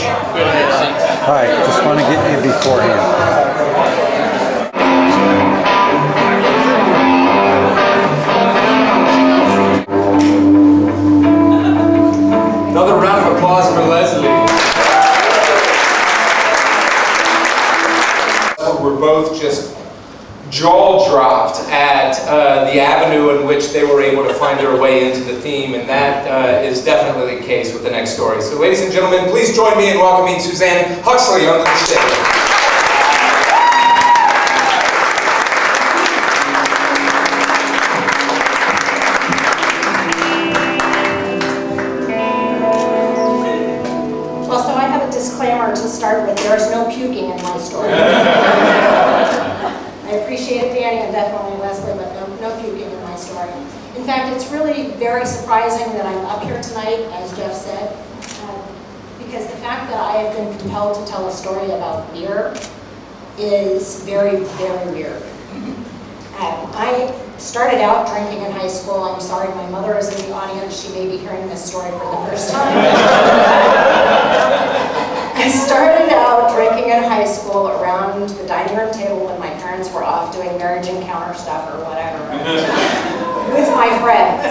much. All right, just want to get you beforehand. Another round of applause for Leslie. We're both just jaw-dropped at the avenue in which they were able to find their way into the theme, and that is definitely the case with the next story. So ladies and gentlemen, please join me in welcoming Suzanne Hoxsey onto the stage. To start with, there is no puking in my story. I appreciate it, Danny, and definitely Leslie, but no puking in my story. In fact, it's really very surprising that I'm up here tonight, as Jeff said, because the fact that I have been compelled to tell a story about beer is very, very weird. I started out drinking in high school. I'm sorry, my mother is in the audience. She may be hearing this story for the first time. I started out drinking in high school around the dining room table when my parents were off doing marriage encounter stuff or whatever with my friends.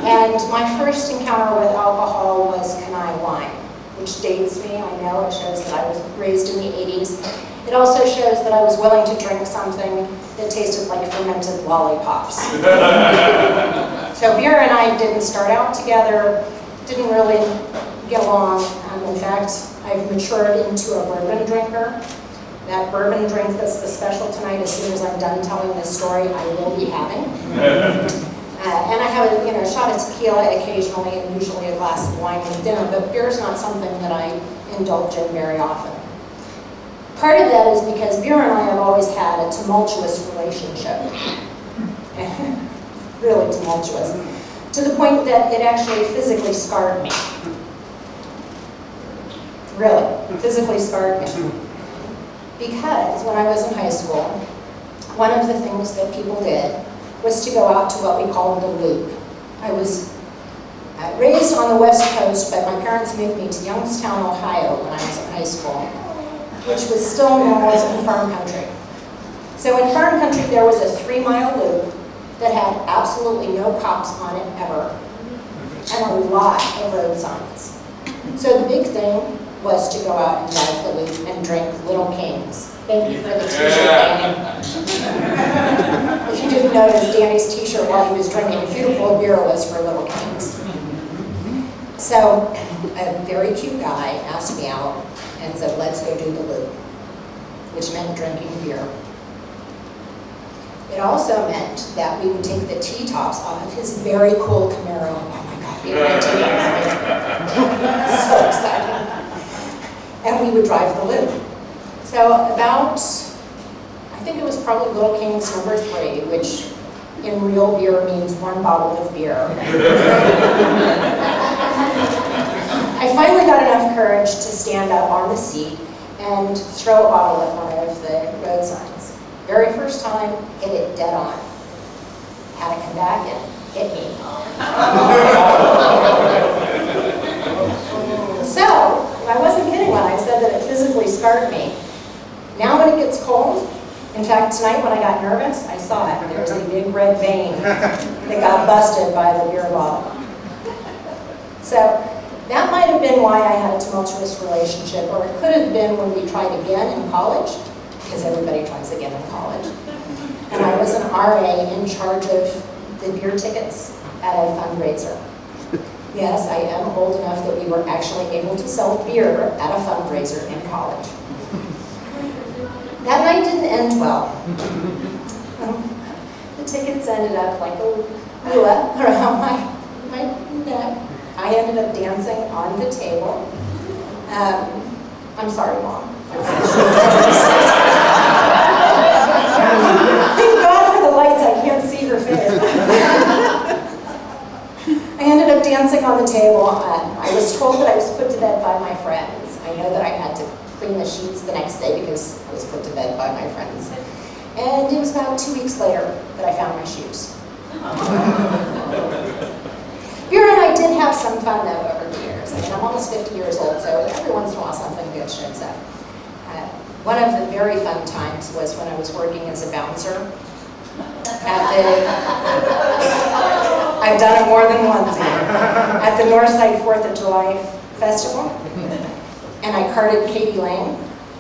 And my first encounter with alcohol was Kenai wine, which dates me. I know it shows that I was raised in the 80s. It also shows that I was willing to drink something that tasted like fermented lollipops. So beer and I didn't start out together, didn't really get along. In fact, I've matured into a bourbon drinker. That bourbon drink that's the special tonight, as soon as I'm done telling this story, I will be having. And I have a shot of tequila occasionally, and usually a glass of wine with dinner, but beer is not something that I indulge in very often. Part of that is because beer and I have always had a tumultuous relationship. Really tumultuous. To the point that it actually physically scarred me. Really, physically scarred me. Because when I was in high school, one of the things that people did was to go out to what we called the loop. I was raised on the West Coast, but my parents moved me to Youngstown, Ohio when I was in high school, which was still known as in farm country. So in farm country, there was a 3-mile loop that had absolutely no cops on it ever, and a lot of road signs. So the big thing was to go out and drive the loop and drink Little Kings. Thank you for the t-shirt, Danny. If you didn't notice, Danny's t-shirt while he was drinking beautiful beer was for Little Kings. So a very cute guy asked me out and said, let's go do the loop, which meant drinking beer. It also meant that we would take the T-tops off of his very cool Camaro. Oh my God, being 19 so exciting. And we would drive the loop. So about, I think it was probably Little Kings number 3, which in real beer means 1 bottle of beer. I finally got enough courage to stand up on the seat and throw a bottle at one of the road signs. Very first time, hit it dead on. Had to come back and hit me. So, I wasn't kidding when I said that it physically scarred me. Now when it gets cold, in fact, tonight when I got nervous, I saw it. There's a big red vein that got busted by the beer bottle. So, that might have been why I had a tumultuous relationship, or it could have been when we tried again in college, because everybody tries again in college. And I was an RA in charge of the beer tickets at a fundraiser. Yes, I am old enough that we were actually able to sell beer at a fundraiser in college. That night didn't end well. The tickets ended up like a hula around my neck. I ended up dancing on the table. I'm sorry, Mom. Thank God for the lights, I can't see her face. I ended up dancing on the table. I was told that I was put to bed by my friends. I know that I had to clean the sheets the next day because I was put to bed by my friends. And it was about 2 weeks later that I found my shoes. Beer and I did have some fun though over the years. I mean, I'm almost 50 years old, so every once in a while something good shows up. One of the very fun times was when I was working as a bouncer I've done it more than once here, at the Northside 4th of July Festival, and I carted Katie Lang.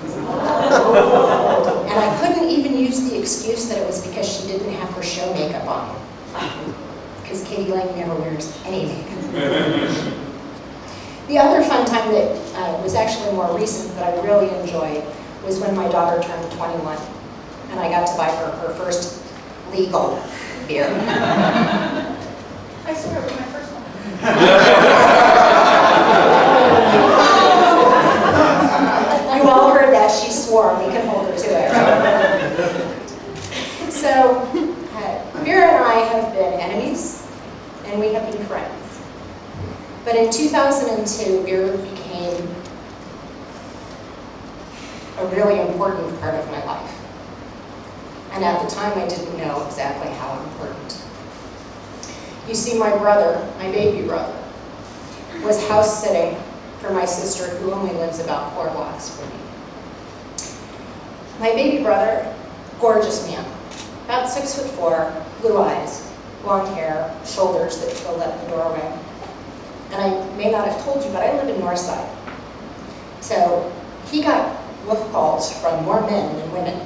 And I couldn't even use the excuse that it was because she didn't have her show makeup on. Because Katie Lang never wears any makeup. The other fun time that was actually more recent that I really enjoyed was when my daughter turned 21 and I got to buy her first legal beer. I swear it was my first one. You all heard that. She swore. We can hold her to it. So, Beer and I have been enemies, and we have been friends. But in 2002, beer became a really important part of my life. And at the time, I didn't know exactly how important. You see, my brother, my baby brother, was house sitting for my sister, who only lives about 4 blocks from me. My baby brother, gorgeous man, about 6'4", blue eyes, blonde hair, shoulders that filled up the doorway. And I may not have told you, but I live in Northside. So he got wolf calls from more men than women.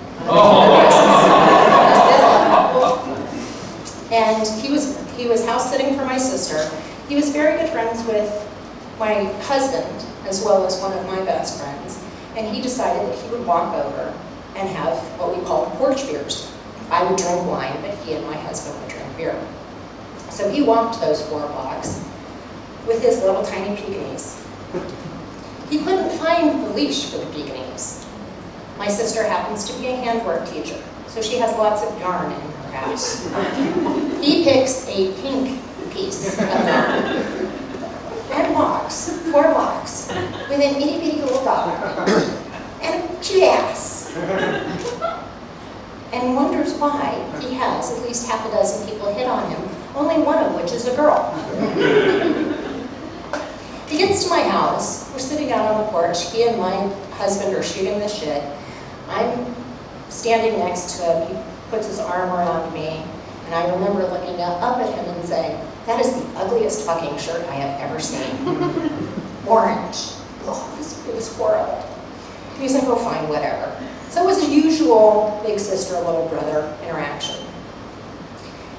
And he was house sitting for my sister. He was very good friends with my husband, as well as one of my best friends. And he decided that he would walk over and have what we call porch beers. I would drink wine, but he and my husband would drink beer. So he walked those 4 blocks with his little tiny Pekingese. He couldn't find the leash for the Pekingese. My sister happens to be a handwork teacher, so she has lots of yarn in her house. He picks a pink piece of yarn and walks 4 blocks with an itty-bitty little dog and a cute ass, and wonders why he has at least half a dozen people hit on him, only one of which is a girl. He gets to my house, we're sitting out on the porch, he and my husband are shooting the shit. I'm standing next to him, he puts his arm around me, and I remember looking up at him and saying, "That is the ugliest fucking shirt I have ever seen." Orange. Oh, it was horrible. He was like, "Oh, fine, whatever." So it was the usual big sister, little brother interaction.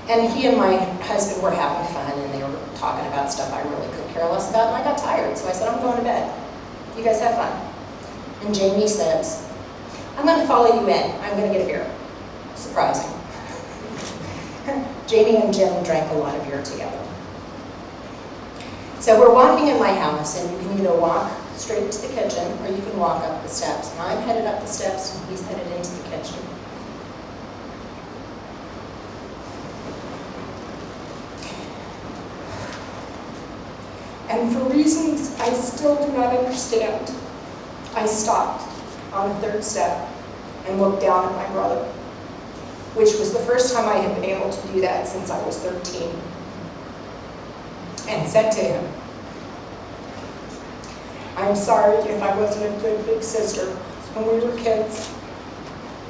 And he and my husband were having fun, and they were talking about stuff I really could care less about, and I got tired, so I said, "I'm going to bed. You guys have fun." And Jamie says, "I'm going to follow you in. I'm going to get a beer." Surprising. Jamie and Jim drank a lot of beer together. So we're walking in my house, and you can either walk straight to the kitchen, or you can walk up the steps. And I'm headed up the steps, and he's headed into the kitchen. And for reasons I still do not understand, I stopped on the 3rd step and looked down at my brother, which was the first time I had been able to do that since I was 13, and said to him, "I'm sorry if I wasn't a good big sister when we were kids.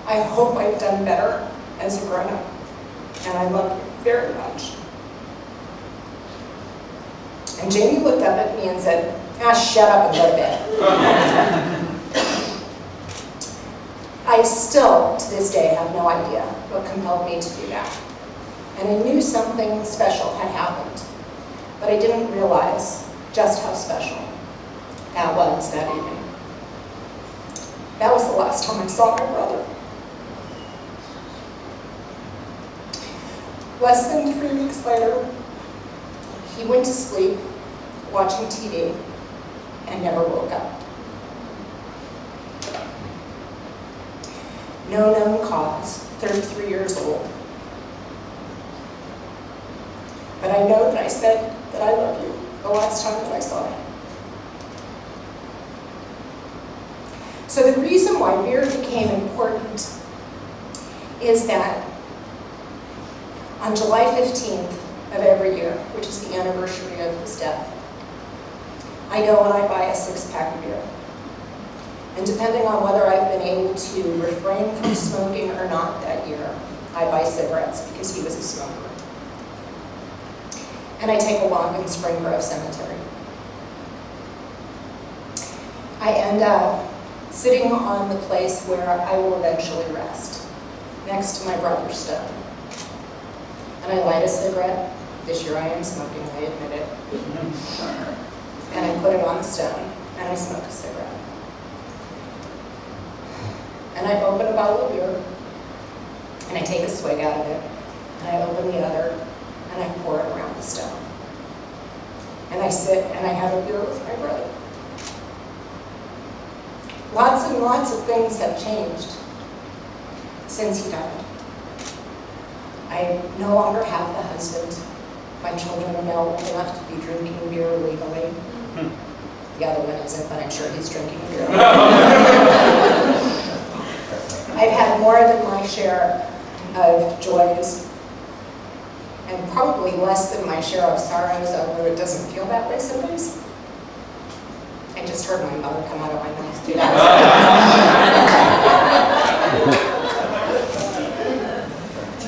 I hope I've done better as a grown-up, and I love you very much." And Jamie looked up at me and said, "Ah, shut up and go to bed." I still, to this day, have no idea what compelled me to do that. And I knew something special had happened, but I didn't realize just how special that was that evening. That was the last time I saw my brother. Less than 3 weeks later, he went to sleep watching TV and never woke up. No known cause, 33 years old. But I know that I said that I love you the last time that I saw him. So the reason why beer became important is that on July 15th of every year, which is the anniversary of his death, I go and I buy a 6-pack of beer. And depending on whether I've been able to refrain from smoking or not that year, I buy cigarettes because he was a smoker. And I take a walk in Spring Grove Cemetery. I end up sitting on the place where I will eventually rest, next to my brother's stone. And I light a cigarette. This year I am smoking, I admit it. And I put it on the stone, and I smoke a cigarette. And I open a bottle of beer, and I take a swig out of it, and I open the other, and I pour it around the stone. And I sit and I have a beer with my brother. Lots and lots of things have changed since he died. I no longer have the husband. My children are now old enough to be drinking beer legally. The other one isn't, but I'm sure he's drinking beer. I've had more than my share of joys, and probably less than my share of sorrows, although it doesn't feel that way sometimes. I just heard my mother come out of my mouth too.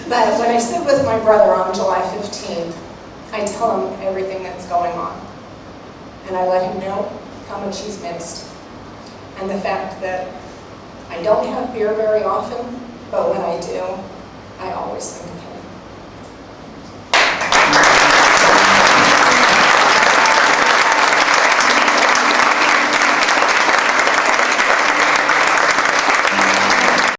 But when I sit with my brother on July 15th, I tell him everything that's going on. And I let him know how much he's missed. And the fact that I don't have beer very often, but when I do, I always think of